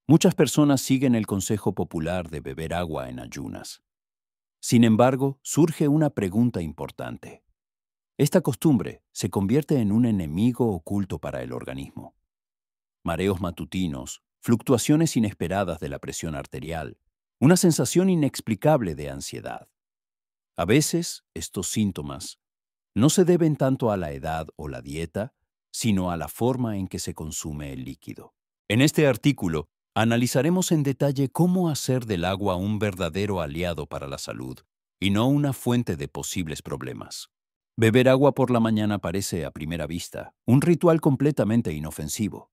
Muchas personas siguen el consejo popular de beber agua en ayunas. Sin embargo, surge una pregunta importante. Esta costumbre se convierte en un enemigo oculto para el organismo. Mareos matutinos, fluctuaciones inesperadas de la presión arterial, una sensación inexplicable de ansiedad. A veces, estos síntomas no se deben tanto a la edad o la dieta, sino a la forma en que se consume el líquido. En este artículo, analizaremos en detalle cómo hacer del agua un verdadero aliado para la salud y no una fuente de posibles problemas. Beber agua por la mañana parece, a primera vista, un ritual completamente inofensivo.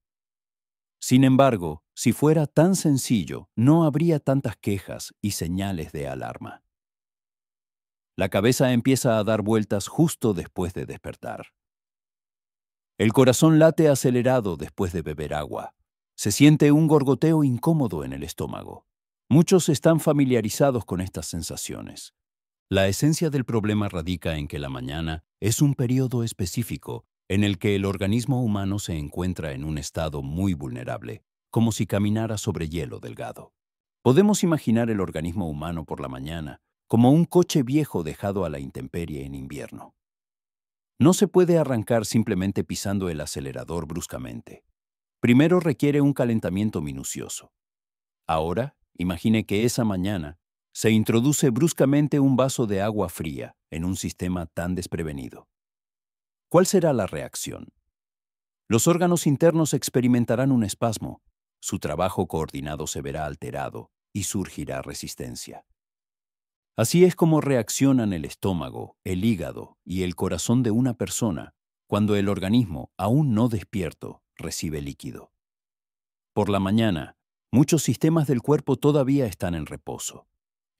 Sin embargo, si fuera tan sencillo, no habría tantas quejas y señales de alarma. La cabeza empieza a dar vueltas justo después de despertar. El corazón late acelerado después de beber agua. Se siente un gorgoteo incómodo en el estómago. Muchos están familiarizados con estas sensaciones. La esencia del problema radica en que la mañana es un periodo específico en el que el organismo humano se encuentra en un estado muy vulnerable, como si caminara sobre hielo delgado. Podemos imaginar el organismo humano por la mañana como un coche viejo dejado a la intemperie en invierno. No se puede arrancar simplemente pisando el acelerador bruscamente. Primero requiere un calentamiento minucioso. Ahora, imagine que esa mañana se introduce bruscamente un vaso de agua fría en un sistema tan desprevenido. ¿Cuál será la reacción? Los órganos internos experimentarán un espasmo, su trabajo coordinado se verá alterado y surgirá resistencia. Así es como reaccionan el estómago, el hígado y el corazón de una persona cuando el organismo, aún no despierto, recibe líquido. Por la mañana, muchos sistemas del cuerpo todavía están en reposo.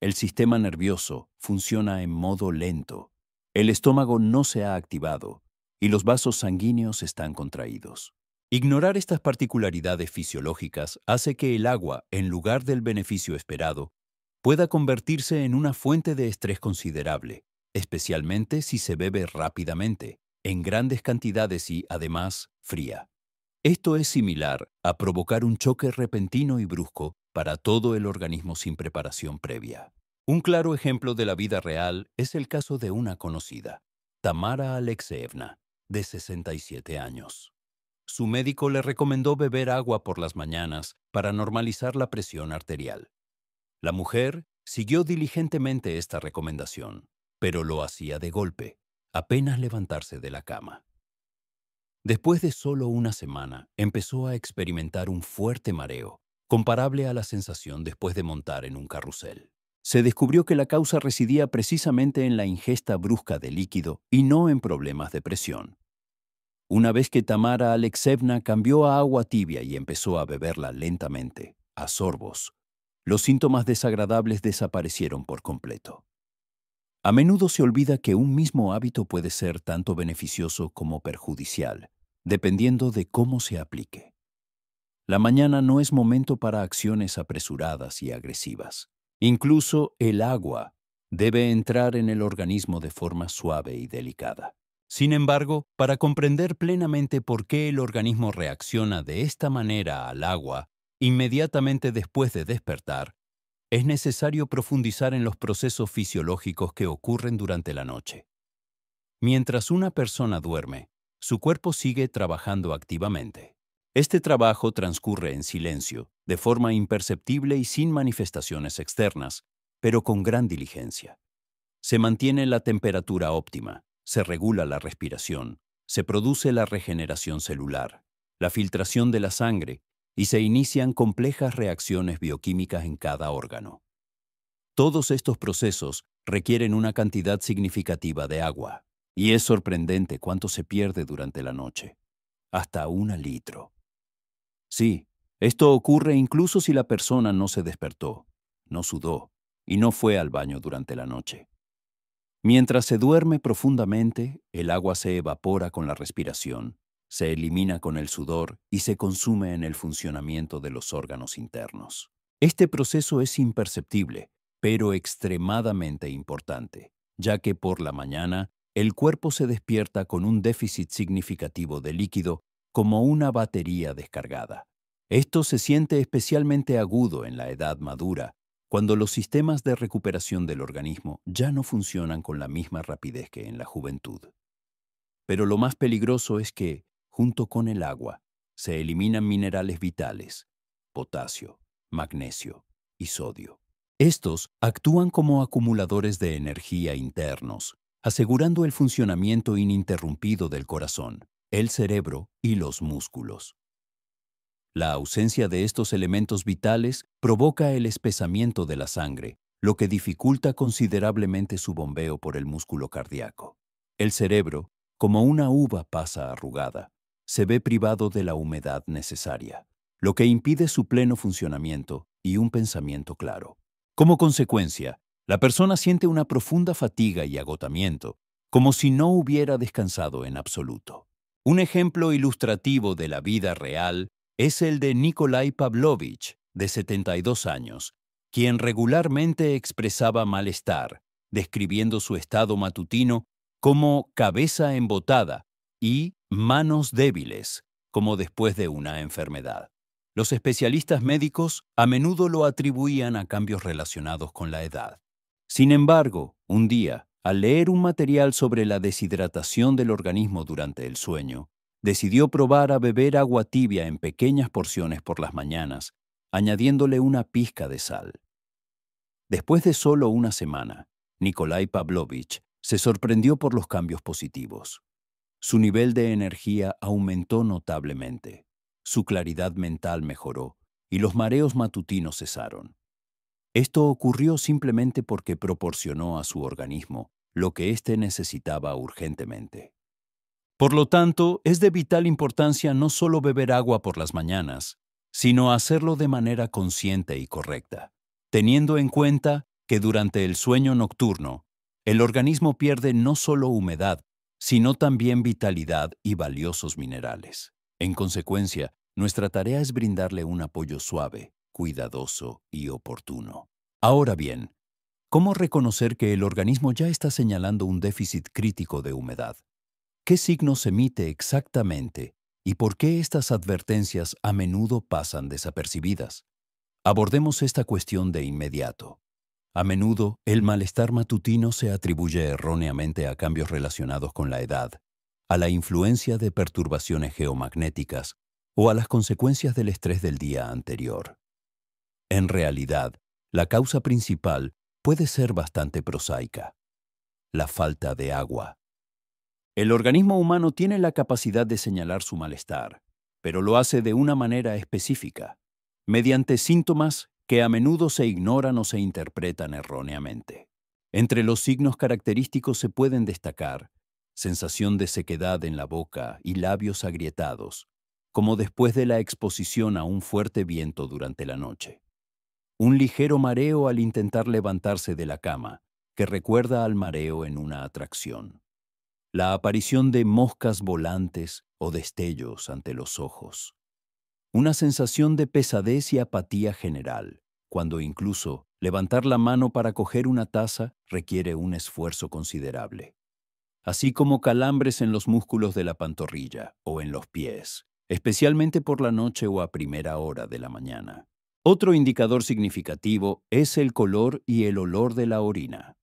El sistema nervioso funciona en modo lento, el estómago no se ha activado y los vasos sanguíneos están contraídos. Ignorar estas particularidades fisiológicas hace que el agua, en lugar del beneficio esperado, pueda convertirse en una fuente de estrés considerable, especialmente si se bebe rápidamente, en grandes cantidades y, además, fría. Esto es similar a provocar un choque repentino y brusco para todo el organismo sin preparación previa. Un claro ejemplo de la vida real es el caso de una conocida, Tamara Alexeevna, de 67 años. Su médico le recomendó beber agua por las mañanas para normalizar la presión arterial. La mujer siguió diligentemente esta recomendación, pero lo hacía de golpe, apenas levantarse de la cama. Después de solo una semana, empezó a experimentar un fuerte mareo, comparable a la sensación después de montar en un carrusel. Se descubrió que la causa residía precisamente en la ingesta brusca de líquido y no en problemas de presión. Una vez que Tamara Alexeevna cambió a agua tibia y empezó a beberla lentamente, a sorbos, los síntomas desagradables desaparecieron por completo. A menudo se olvida que un mismo hábito puede ser tanto beneficioso como perjudicial, dependiendo de cómo se aplique. La mañana no es momento para acciones apresuradas y agresivas. Incluso el agua debe entrar en el organismo de forma suave y delicada. Sin embargo, para comprender plenamente por qué el organismo reacciona de esta manera al agua inmediatamente después de despertar, es necesario profundizar en los procesos fisiológicos que ocurren durante la noche. Mientras una persona duerme, su cuerpo sigue trabajando activamente. Este trabajo transcurre en silencio, de forma imperceptible y sin manifestaciones externas, pero con gran diligencia. Se mantiene la temperatura óptima, se regula la respiración, se produce la regeneración celular, la filtración de la sangre y se inician complejas reacciones bioquímicas en cada órgano. Todos estos procesos requieren una cantidad significativa de agua, y es sorprendente cuánto se pierde durante la noche. Hasta 1 litro. Sí, esto ocurre incluso si la persona no se despertó, no sudó y no fue al baño durante la noche. Mientras se duerme profundamente, el agua se evapora con la respiración, se elimina con el sudor y se consume en el funcionamiento de los órganos internos. Este proceso es imperceptible, pero extremadamente importante, ya que por la mañana el cuerpo se despierta con un déficit significativo de líquido como una batería descargada. Esto se siente especialmente agudo en la edad madura, cuando los sistemas de recuperación del organismo ya no funcionan con la misma rapidez que en la juventud. Pero lo más peligroso es que, junto con el agua, se eliminan minerales vitales, potasio, magnesio y sodio. Estos actúan como acumuladores de energía internos, asegurando el funcionamiento ininterrumpido del corazón, el cerebro y los músculos. La ausencia de estos elementos vitales provoca el espesamiento de la sangre, lo que dificulta considerablemente su bombeo por el músculo cardíaco. El cerebro, como una uva pasa arrugada, se ve privado de la humedad necesaria, lo que impide su pleno funcionamiento y un pensamiento claro. Como consecuencia, la persona siente una profunda fatiga y agotamiento, como si no hubiera descansado en absoluto. Un ejemplo ilustrativo de la vida real es el de Nikolai Pavlovich, de 72 años, quien regularmente expresaba malestar, describiendo su estado matutino como cabeza embotada y manos débiles, como después de una enfermedad. Los especialistas médicos a menudo lo atribuían a cambios relacionados con la edad. Sin embargo, un día, al leer un material sobre la deshidratación del organismo durante el sueño, decidió probar a beber agua tibia en pequeñas porciones por las mañanas, añadiéndole una pizca de sal. Después de solo una semana, Nikolai Pavlovich se sorprendió por los cambios positivos. Su nivel de energía aumentó notablemente, su claridad mental mejoró y los mareos matutinos cesaron. Esto ocurrió simplemente porque proporcionó a su organismo lo que éste necesitaba urgentemente. Por lo tanto, es de vital importancia no solo beber agua por las mañanas, sino hacerlo de manera consciente y correcta, teniendo en cuenta que durante el sueño nocturno, el organismo pierde no solo humedad, sino también vitalidad y valiosos minerales. En consecuencia, nuestra tarea es brindarle un apoyo suave, cuidadoso y oportuno. Ahora bien, ¿cómo reconocer que el organismo ya está señalando un déficit crítico de humedad? ¿Qué signos emite exactamente y por qué estas advertencias a menudo pasan desapercibidas? Abordemos esta cuestión de inmediato. A menudo, el malestar matutino se atribuye erróneamente a cambios relacionados con la edad, a la influencia de perturbaciones geomagnéticas o a las consecuencias del estrés del día anterior. En realidad, la causa principal puede ser bastante prosaica: la falta de agua. El organismo humano tiene la capacidad de señalar su malestar, pero lo hace de una manera específica, mediante síntomas que a menudo se ignoran o se interpretan erróneamente. Entre los signos característicos se pueden destacar sensación de sequedad en la boca y labios agrietados, como después de la exposición a un fuerte viento durante la noche. Un ligero mareo al intentar levantarse de la cama, que recuerda al mareo en una atracción. La aparición de moscas volantes o destellos ante los ojos. Una sensación de pesadez y apatía general, cuando incluso levantar la mano para coger una taza requiere un esfuerzo considerable. Así como calambres en los músculos de la pantorrilla o en los pies, especialmente por la noche o a primera hora de la mañana. Otro indicador significativo es el color y el olor de la orina.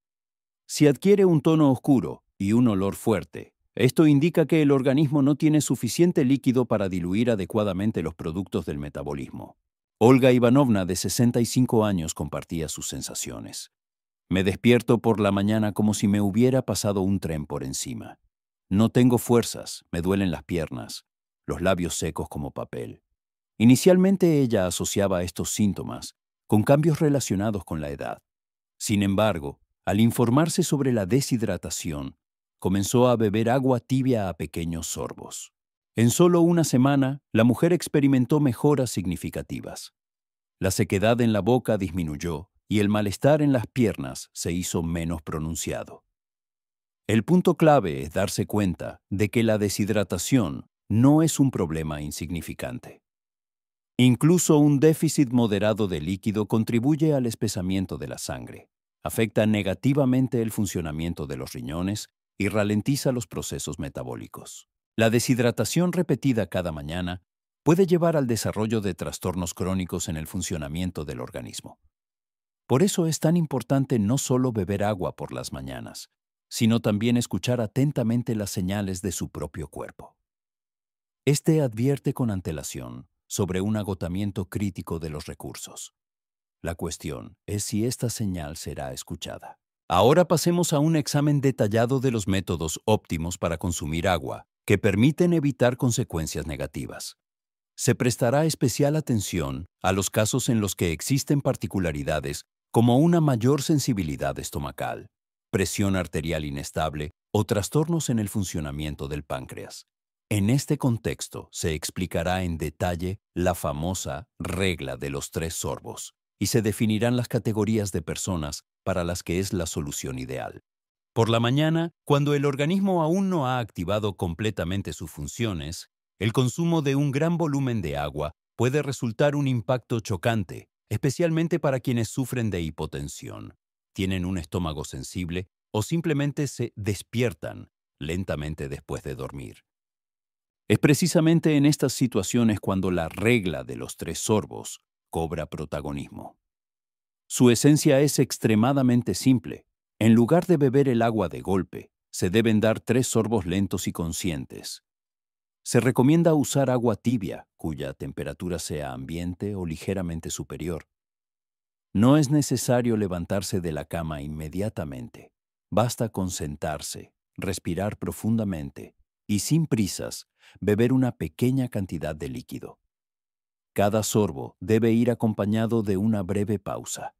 Si adquiere un tono oscuro y un olor fuerte, esto indica que el organismo no tiene suficiente líquido para diluir adecuadamente los productos del metabolismo. Olga Ivanovna, de 65 años, compartía sus sensaciones. Me despierto por la mañana como si me hubiera pasado un tren por encima. No tengo fuerzas, me duelen las piernas, los labios secos como papel. Inicialmente ella asociaba estos síntomas con cambios relacionados con la edad. Sin embargo, al informarse sobre la deshidratación, comenzó a beber agua tibia a pequeños sorbos. En solo una semana, la mujer experimentó mejoras significativas. La sequedad en la boca disminuyó y el malestar en las piernas se hizo menos pronunciado. El punto clave es darse cuenta de que la deshidratación no es un problema insignificante. Incluso un déficit moderado de líquido contribuye al espesamiento de la sangre, afecta negativamente el funcionamiento de los riñones y ralentiza los procesos metabólicos. La deshidratación repetida cada mañana puede llevar al desarrollo de trastornos crónicos en el funcionamiento del organismo. Por eso es tan importante no solo beber agua por las mañanas, sino también escuchar atentamente las señales de su propio cuerpo. Este advierte con antelación sobre un agotamiento crítico de los recursos. La cuestión es si esta señal será escuchada. Ahora pasemos a un examen detallado de los métodos óptimos para consumir agua, que permiten evitar consecuencias negativas. Se prestará especial atención a los casos en los que existen particularidades como una mayor sensibilidad estomacal, presión arterial inestable o trastornos en el funcionamiento del páncreas. En este contexto se explicará en detalle la famosa regla de los 3 sorbos y se definirán las categorías de personas para las que es la solución ideal. Por la mañana, cuando el organismo aún no ha activado completamente sus funciones, el consumo de un gran volumen de agua puede resultar un impacto chocante, especialmente para quienes sufren de hipotensión, tienen un estómago sensible o simplemente se despiertan lentamente después de dormir. Es precisamente en estas situaciones cuando la regla de los 3 sorbos cobra protagonismo. Su esencia es extremadamente simple. En lugar de beber el agua de golpe, se deben dar 3 sorbos lentos y conscientes. Se recomienda usar agua tibia, cuya temperatura sea ambiente o ligeramente superior. No es necesario levantarse de la cama inmediatamente. Basta con sentarse, respirar profundamente y sin prisas, beber una pequeña cantidad de líquido. Cada sorbo debe ir acompañado de una breve pausa.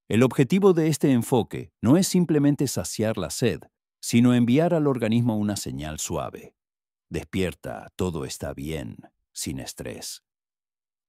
El objetivo de este enfoque no es simplemente saciar la sed, sino enviar al organismo una señal suave. Despierta, todo está bien, sin estrés.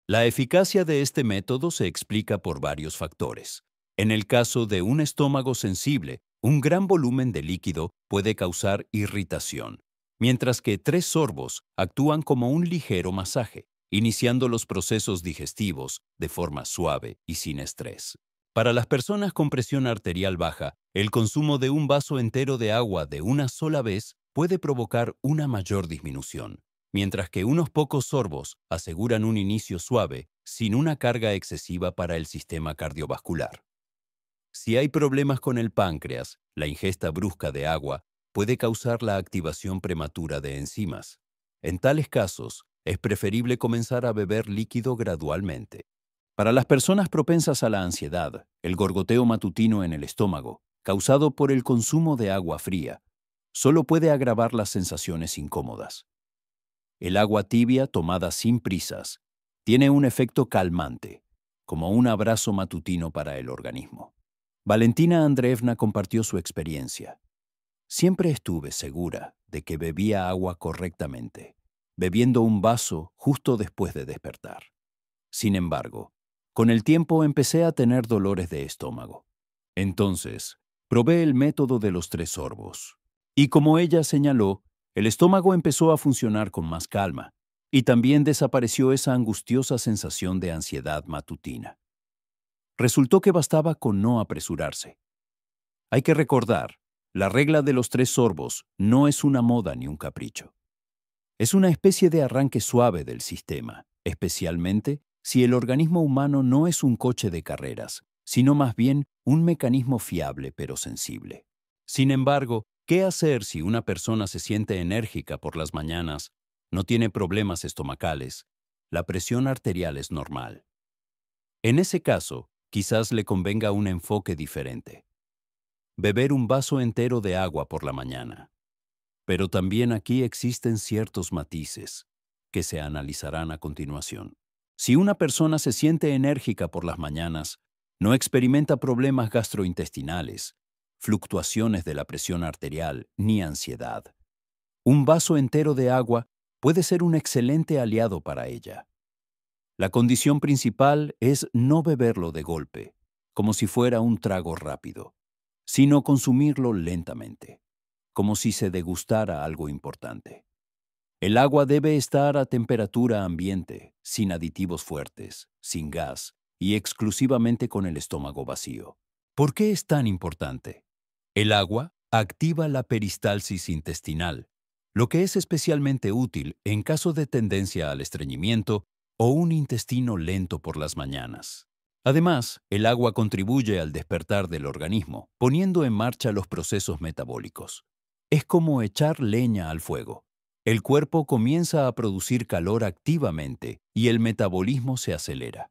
La eficacia de este método se explica por varios factores. En el caso de un estómago sensible, un gran volumen de líquido puede causar irritación, mientras que 3 sorbos actúan como un ligero masaje, iniciando los procesos digestivos de forma suave y sin estrés. Para las personas con presión arterial baja, el consumo de un vaso entero de agua de una sola vez puede provocar una mayor disminución, mientras que unos pocos sorbos aseguran un inicio suave sin una carga excesiva para el sistema cardiovascular. Si hay problemas con el páncreas, la ingesta brusca de agua puede causar la activación prematura de enzimas. En tales casos, es preferible comenzar a beber líquido gradualmente. Para las personas propensas a la ansiedad, el gorgoteo matutino en el estómago, causado por el consumo de agua fría, solo puede agravar las sensaciones incómodas. El agua tibia tomada sin prisas tiene un efecto calmante, como un abrazo matutino para el organismo. Valentina Andreevna compartió su experiencia. Siempre estuve segura de que bebía agua correctamente, bebiendo un vaso justo después de despertar. Sin embargo, con el tiempo empecé a tener dolores de estómago. Entonces, probé el método de los 3 sorbos. Y como ella señaló, el estómago empezó a funcionar con más calma, y también desapareció esa angustiosa sensación de ansiedad matutina. Resultó que bastaba con no apresurarse. Hay que recordar, la regla de los 3 sorbos no es una moda ni un capricho. Es una especie de arranque suave del sistema, especialmente si el organismo humano no es un coche de carreras, sino más bien un mecanismo fiable pero sensible. Sin embargo, ¿qué hacer si una persona se siente enérgica por las mañanas, no tiene problemas estomacales, la presión arterial es normal? En ese caso, quizás le convenga un enfoque diferente. Beber un vaso entero de agua por la mañana. Pero también aquí existen ciertos matices que se analizarán a continuación. Si una persona se siente enérgica por las mañanas, no experimenta problemas gastrointestinales, fluctuaciones de la presión arterial ni ansiedad, un vaso entero de agua puede ser un excelente aliado para ella. La condición principal es no beberlo de golpe, como si fuera un trago rápido, sino consumirlo lentamente, como si se degustara algo importante. El agua debe estar a temperatura ambiente, sin aditivos fuertes, sin gas y exclusivamente con el estómago vacío. ¿Por qué es tan importante? El agua activa la peristalsis intestinal, lo que es especialmente útil en caso de tendencia al estreñimiento o un intestino lento por las mañanas. Además, el agua contribuye al despertar del organismo, poniendo en marcha los procesos metabólicos. Es como echar leña al fuego. El cuerpo comienza a producir calor activamente y el metabolismo se acelera.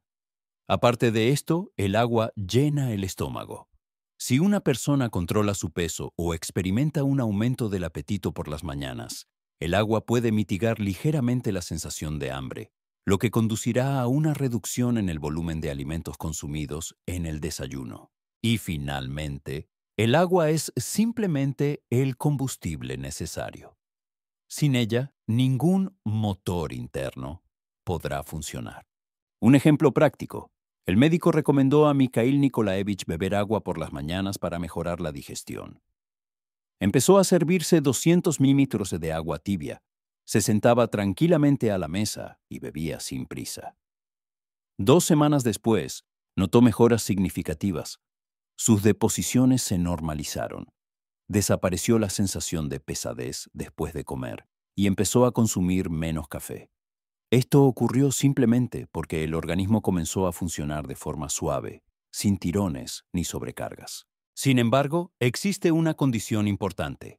Aparte de esto, el agua llena el estómago. Si una persona controla su peso o experimenta un aumento del apetito por las mañanas, el agua puede mitigar ligeramente la sensación de hambre, lo que conducirá a una reducción en el volumen de alimentos consumidos en el desayuno. Y finalmente, el agua es simplemente el combustible necesario. Sin ella, ningún motor interno podrá funcionar. Un ejemplo práctico. El médico recomendó a Mikhail Nikolaevich beber agua por las mañanas para mejorar la digestión. Empezó a servirse 200 mililitros de agua tibia. Se sentaba tranquilamente a la mesa y bebía sin prisa. 2 semanas después, notó mejoras significativas. Sus deposiciones se normalizaron. Desapareció la sensación de pesadez después de comer y empezó a consumir menos café. Esto ocurrió simplemente porque el organismo comenzó a funcionar de forma suave, sin tirones ni sobrecargas. Sin embargo, existe una condición importante.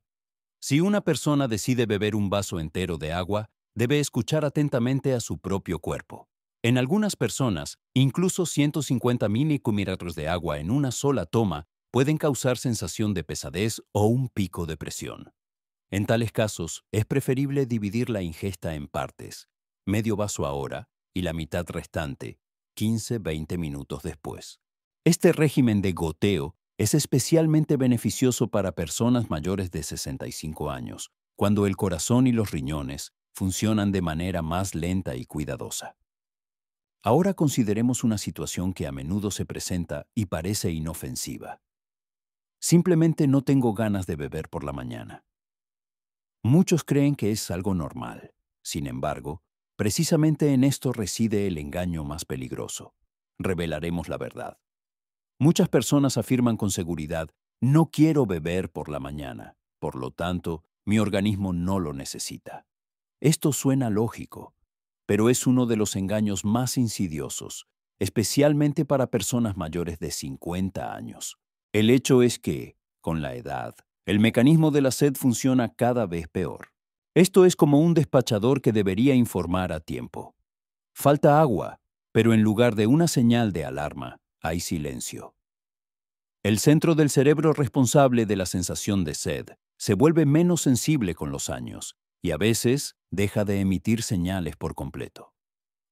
Si una persona decide beber un vaso entero de agua, debe escuchar atentamente a su propio cuerpo. En algunas personas, incluso 150 mililitros de agua en una sola toma pueden causar sensación de pesadez o un pico de presión. En tales casos, es preferible dividir la ingesta en partes, medio vaso ahora y la mitad restante, 15-20 minutos después. Este régimen de goteo es especialmente beneficioso para personas mayores de 65 años, cuando el corazón y los riñones funcionan de manera más lenta y cuidadosa. Ahora consideremos una situación que a menudo se presenta y parece inofensiva. Simplemente no tengo ganas de beber por la mañana. Muchos creen que es algo normal. Sin embargo, precisamente en esto reside el engaño más peligroso. Revelaremos la verdad. Muchas personas afirman con seguridad, no quiero beber por la mañana, por lo tanto, mi organismo no lo necesita. Esto suena lógico, pero es uno de los engaños más insidiosos, especialmente para personas mayores de 50 años. El hecho es que, con la edad, el mecanismo de la sed funciona cada vez peor. Esto es como un despachador que debería informar a tiempo. Falta agua, pero en lugar de una señal de alarma, hay silencio. El centro del cerebro responsable de la sensación de sed se vuelve menos sensible con los años y a veces deja de emitir señales por completo.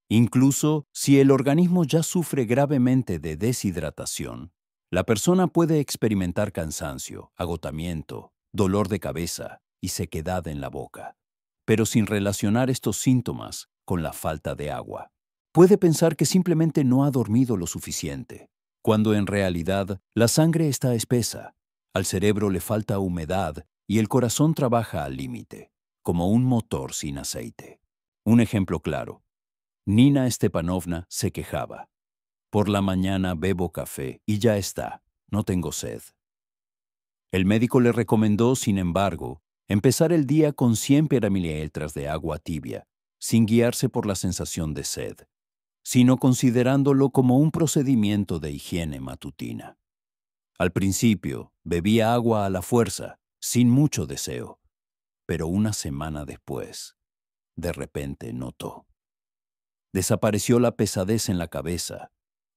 Incluso si el organismo ya sufre gravemente de deshidratación, la persona puede experimentar cansancio, agotamiento, dolor de cabeza y sequedad en la boca, pero sin relacionar estos síntomas con la falta de agua. Puede pensar que simplemente no ha dormido lo suficiente, cuando en realidad la sangre está espesa, al cerebro le falta humedad y el corazón trabaja al límite, como un motor sin aceite. Un ejemplo claro. Nina Stepanovna se quejaba. Por la mañana bebo café y ya está, no tengo sed. El médico le recomendó, sin embargo, empezar el día con 100 mililitros de agua tibia, sin guiarse por la sensación de sed, sino considerándolo como un procedimiento de higiene matutina. Al principio, bebía agua a la fuerza, sin mucho deseo, pero una semana después, de repente notó. Desapareció la pesadez en la cabeza,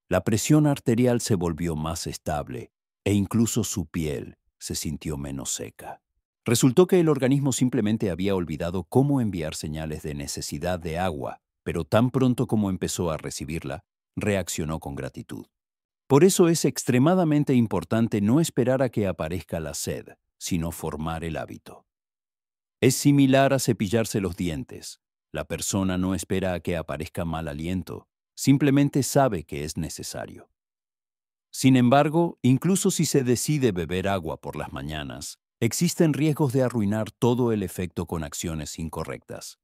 la presión arterial se volvió más estable e incluso su piel se sintió menos seca. Resultó que el organismo simplemente había olvidado cómo enviar señales de necesidad de agua, pero tan pronto como empezó a recibirla, reaccionó con gratitud. Por eso es extremadamente importante no esperar a que aparezca la sed, sino formar el hábito. Es similar a cepillarse los dientes. La persona no espera a que aparezca mal aliento, simplemente sabe que es necesario. Sin embargo, incluso si se decide beber agua por las mañanas, existen riesgos de arruinar todo el efecto con acciones incorrectas.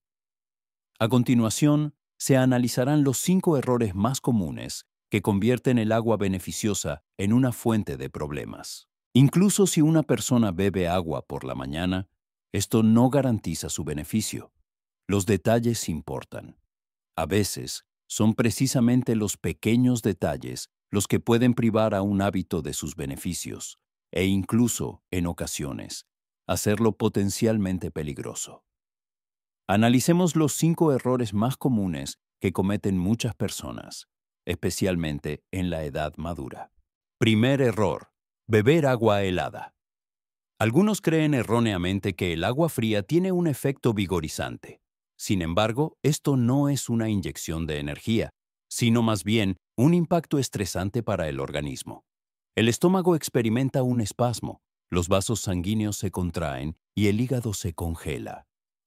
A continuación, se analizarán los 5 errores más comunes que convierten el agua beneficiosa en una fuente de problemas. Incluso si una persona bebe agua por la mañana, Esto no garantiza su beneficio. Los detalles importan. A veces, son precisamente los pequeños detalles los que pueden privar a un hábito de sus beneficios, e incluso, en ocasiones, hacerlo potencialmente peligroso. Analicemos los 5 errores más comunes que cometen muchas personas, especialmente en la edad madura. Primer error: beber agua helada. Algunos creen erróneamente que el agua fría tiene un efecto vigorizante. Sin embargo, esto no es una inyección de energía, sino más bien un impacto estresante para el organismo. El estómago experimenta un espasmo, los vasos sanguíneos se contraen y el hígado se congela.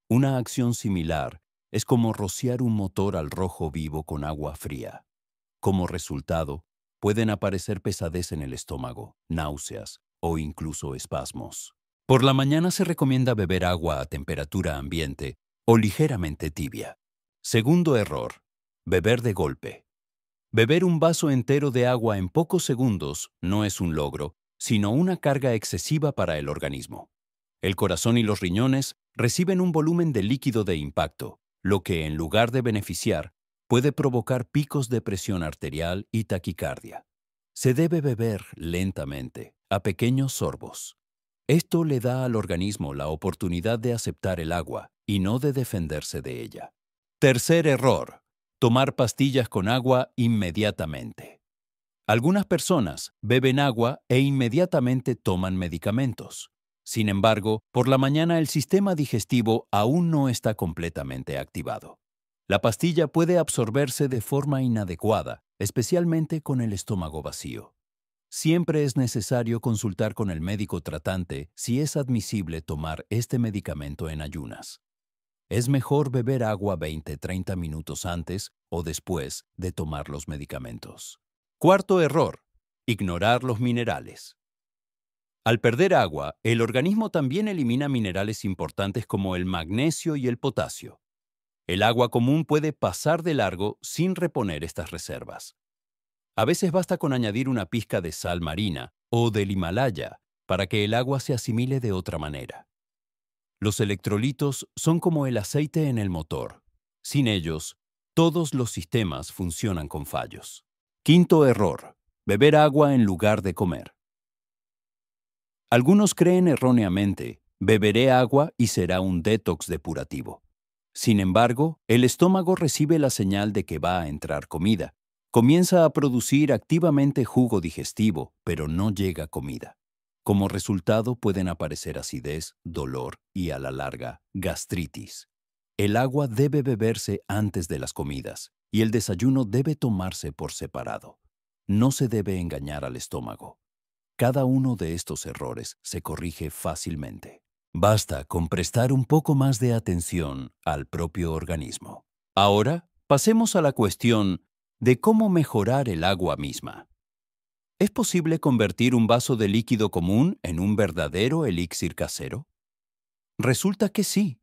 Una acción similar es como rociar un motor al rojo vivo con agua fría. Como resultado, pueden aparecer pesadez en el estómago, náuseas o incluso espasmos. Por la mañana se recomienda beber agua a temperatura ambiente o ligeramente tibia. Segundo error: beber de golpe. Beber un vaso entero de agua en pocos segundos no es un logro, sino una carga excesiva para el organismo. El corazón y los riñones reciben un volumen de líquido de impacto, lo que, en lugar de beneficiar, puede provocar picos de presión arterial y taquicardia. Se debe beber lentamente, a pequeños sorbos. Esto le da al organismo la oportunidad de aceptar el agua y no de defenderse de ella. Tercer error: tomar pastillas con agua inmediatamente. Algunas personas beben agua e inmediatamente toman medicamentos. Sin embargo, por la mañana el sistema digestivo aún no está completamente activado. La pastilla puede absorberse de forma inadecuada, especialmente con el estómago vacío. Siempre es necesario consultar con el médico tratante si es admisible tomar este medicamento en ayunas. Es mejor beber agua 20-30 minutos antes o después de tomar los medicamentos. Cuarto error: ignorar los minerales. Al perder agua, el organismo también elimina minerales importantes como el magnesio y el potasio. El agua común puede pasar de largo sin reponer estas reservas. A veces basta con añadir una pizca de sal marina o del Himalaya para que el agua se asimile de otra manera. Los electrolitos son como el aceite en el motor. Sin ellos, todos los sistemas funcionan con fallos. Quinto error: beber agua en lugar de comer. Algunos creen erróneamente: beberé agua y será un detox depurativo. Sin embargo, el estómago recibe la señal de que va a entrar comida. Comienza a producir activamente jugo digestivo, pero no llega comida. Como resultado pueden aparecer acidez, dolor y, a la larga, gastritis. El agua debe beberse antes de las comidas y el desayuno debe tomarse por separado. No se debe engañar al estómago. Cada uno de estos errores se corrige fácilmente. Basta con prestar un poco más de atención al propio organismo. Ahora, pasemos a la cuestión de cómo mejorar el agua misma. ¿Es posible convertir un vaso de líquido común en un verdadero elixir casero? Resulta que sí.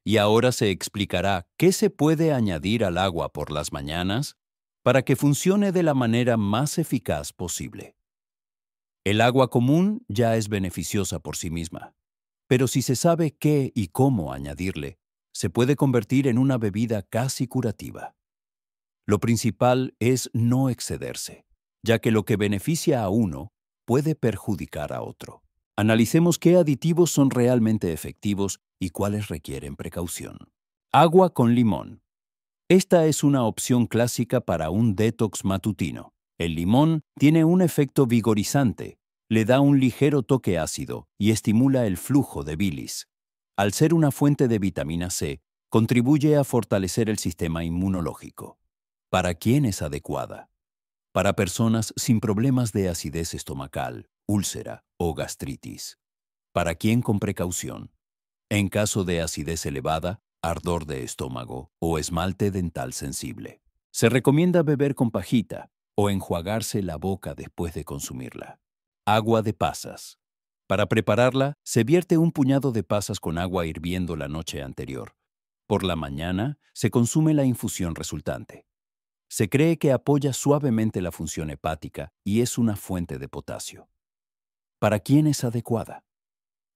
Y ahora se explicará qué se puede añadir al agua por las mañanas para que funcione de la manera más eficaz posible. El agua común ya es beneficiosa por sí misma, pero si se sabe qué y cómo añadirle, se puede convertir en una bebida casi curativa. Lo principal es no excederse, ya que lo que beneficia a uno puede perjudicar a otro. Analicemos qué aditivos son realmente efectivos y cuáles requieren precaución. Agua con limón. Esta es una opción clásica para un detox matutino. El limón tiene un efecto vigorizante, le da un ligero toque ácido y estimula el flujo de bilis. Al ser una fuente de vitamina C, contribuye a fortalecer el sistema inmunológico. ¿Para quién es adecuada? Para personas sin problemas de acidez estomacal, úlcera o gastritis. ¿Para quién con precaución? En caso de acidez elevada, ardor de estómago o esmalte dental sensible. Se recomienda beber con pajita o enjuagarse la boca después de consumirla. Agua de pasas. Para prepararla, se vierte un puñado de pasas con agua hirviendo la noche anterior. Por la mañana, se consume la infusión resultante. Se cree que apoya suavemente la función hepática y es una fuente de potasio. ¿Para quién es adecuada?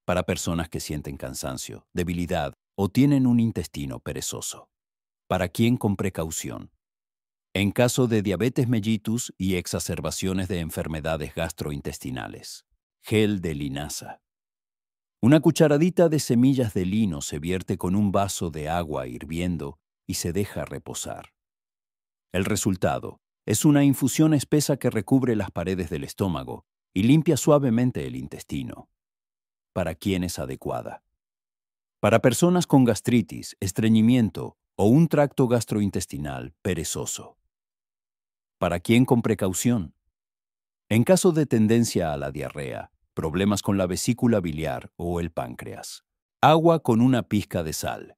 para personas que sienten cansancio, debilidad o tienen un intestino perezoso. ¿Para quién con precaución? En caso de diabetes mellitus y exacerbaciones de enfermedades gastrointestinales. Gel de linaza. Una cucharadita de semillas de lino se vierte con un vaso de agua hirviendo y se deja reposar. El resultado es una infusión espesa que recubre las paredes del estómago y limpia suavemente el intestino. ¿Para quién es adecuada? Para personas con gastritis, estreñimiento o un tracto gastrointestinal perezoso. ¿Para quién con precaución? En caso de tendencia a la diarrea, problemas con la vesícula biliar o el páncreas. Agua con una pizca de sal.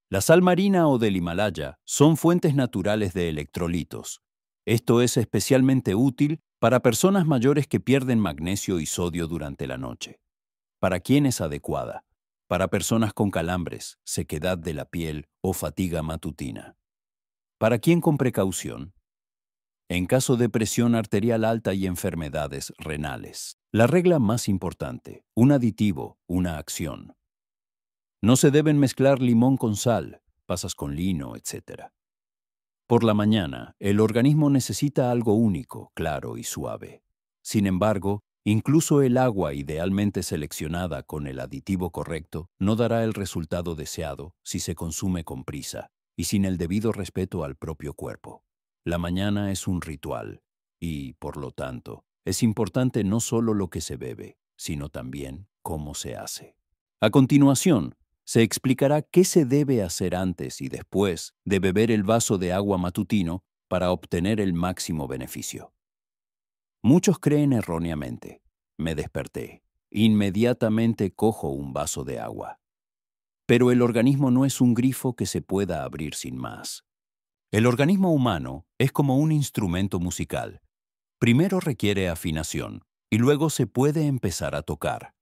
La sal marina o del Himalaya son fuentes naturales de electrolitos. Esto es especialmente útil para personas mayores que pierden magnesio y sodio durante la noche. ¿Para quién es adecuada? Para personas con calambres, sequedad de la piel o fatiga matutina. ¿Para quién con precaución? En caso de presión arterial alta y enfermedades renales. La regla más importante, un aditivo, una acción. No se deben mezclar limón con sal, pasas con lino, etc. Por la mañana, el organismo necesita algo único, claro y suave. Sin embargo, incluso el agua idealmente seleccionada con el aditivo correcto no dará el resultado deseado si se consume con prisa y sin el debido respeto al propio cuerpo. La mañana es un ritual y, por lo tanto, es importante no solo lo que se bebe, sino también cómo se hace. A continuación, se explicará qué se debe hacer antes y después de beber el vaso de agua matutino para obtener el máximo beneficio. Muchos creen erróneamente. Me desperté. Inmediatamente cojo un vaso de agua. Pero el organismo no es un grifo que se pueda abrir sin más. El organismo humano es como un instrumento musical. Primero requiere afinación y luego se puede empezar a tocar.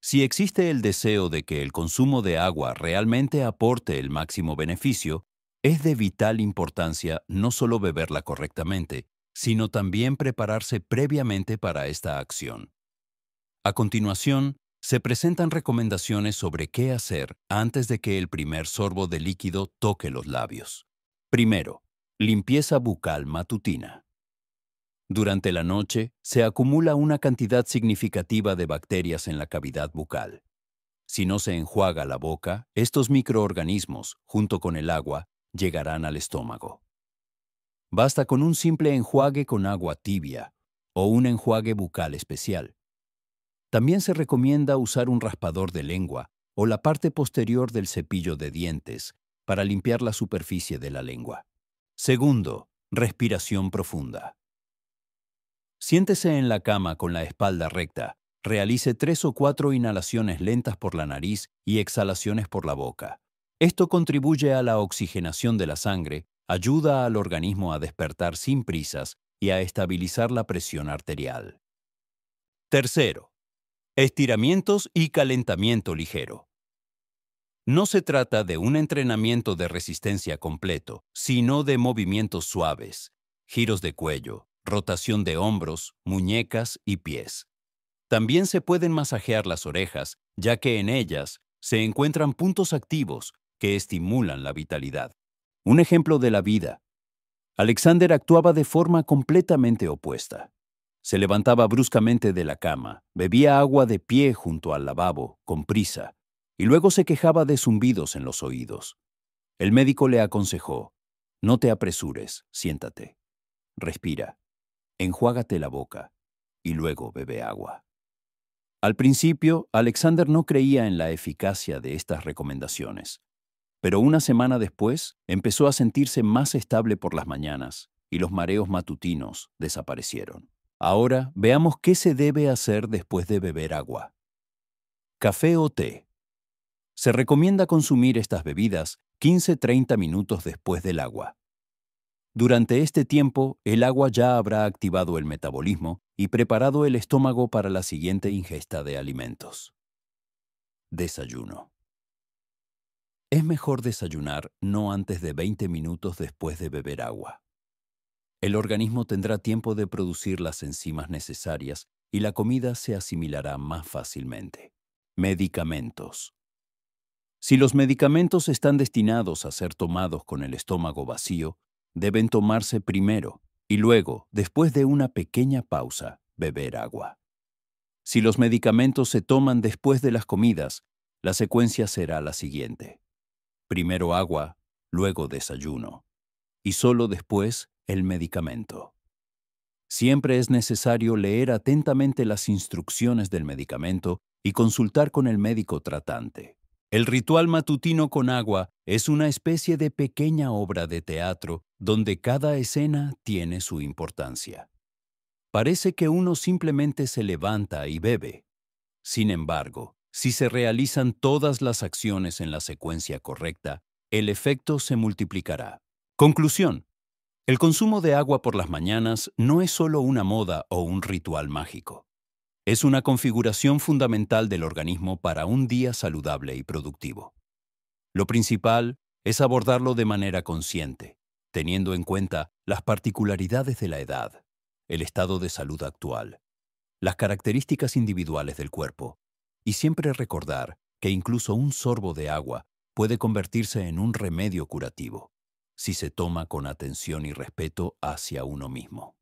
Si existe el deseo de que el consumo de agua realmente aporte el máximo beneficio, es de vital importancia no solo beberla correctamente, sino también prepararse previamente para esta acción. A continuación, se presentan recomendaciones sobre qué hacer antes de que el primer sorbo de líquido toque los labios. Primero, limpieza bucal matutina. Durante la noche, se acumula una cantidad significativa de bacterias en la cavidad bucal. Si no se enjuaga la boca, estos microorganismos, junto con el agua, llegarán al estómago. Basta con un simple enjuague con agua tibia o un enjuague bucal especial. También se recomienda usar un raspador de lengua o la parte posterior del cepillo de dientes para limpiar la superficie de la lengua. Segundo, respiración profunda. Siéntese en la cama con la espalda recta. Realice 3 o 4 inhalaciones lentas por la nariz y exhalaciones por la boca. Esto contribuye a la oxigenación de la sangre, ayuda al organismo a despertar sin prisas y a estabilizar la presión arterial. Tercero, estiramientos y calentamiento ligero. No se trata de un entrenamiento de resistencia completo, sino de movimientos suaves, giros de cuello, rotación de hombros, muñecas y pies. También se pueden masajear las orejas, ya que en ellas se encuentran puntos activos que estimulan la vitalidad. Un ejemplo de la vida. Alexander actuaba de forma completamente opuesta. Se levantaba bruscamente de la cama, bebía agua de pie junto al lavabo, con prisa, y luego se quejaba de zumbidos en los oídos. El médico le aconsejó: no te apresures, siéntate, respira, enjuágate la boca y luego bebe agua. Al principio, Alexander no creía en la eficacia de estas recomendaciones, pero una semana después empezó a sentirse más estable por las mañanas y los mareos matutinos desaparecieron. Ahora veamos qué se debe hacer después de beber agua. Café o té. Se recomienda consumir estas bebidas 15-30 minutos después del agua. Durante este tiempo, el agua ya habrá activado el metabolismo y preparado el estómago para la siguiente ingesta de alimentos. Desayuno. Es mejor desayunar no antes de 20 minutos después de beber agua. El organismo tendrá tiempo de producir las enzimas necesarias y la comida se asimilará más fácilmente. Medicamentos. Si los medicamentos están destinados a ser tomados con el estómago vacío, deben tomarse primero y luego, después de una pequeña pausa, beber agua. Si los medicamentos se toman después de las comidas, la secuencia será la siguiente. Primero agua, luego desayuno, y solo después el medicamento. Siempre es necesario leer atentamente las instrucciones del medicamento y consultar con el médico tratante. El ritual matutino con agua es una especie de pequeña obra de teatro donde cada escena tiene su importancia. Parece que uno simplemente se levanta y bebe. Sin embargo, si se realizan todas las acciones en la secuencia correcta, el efecto se multiplicará. Conclusión. El consumo de agua por las mañanas no es solo una moda o un ritual mágico. Es una configuración fundamental del organismo para un día saludable y productivo. Lo principal es abordarlo de manera consciente, teniendo en cuenta las particularidades de la edad, el estado de salud actual, las características individuales del cuerpo, y siempre recordar que incluso un sorbo de agua puede convertirse en un remedio curativo, si se toma con atención y respeto hacia uno mismo.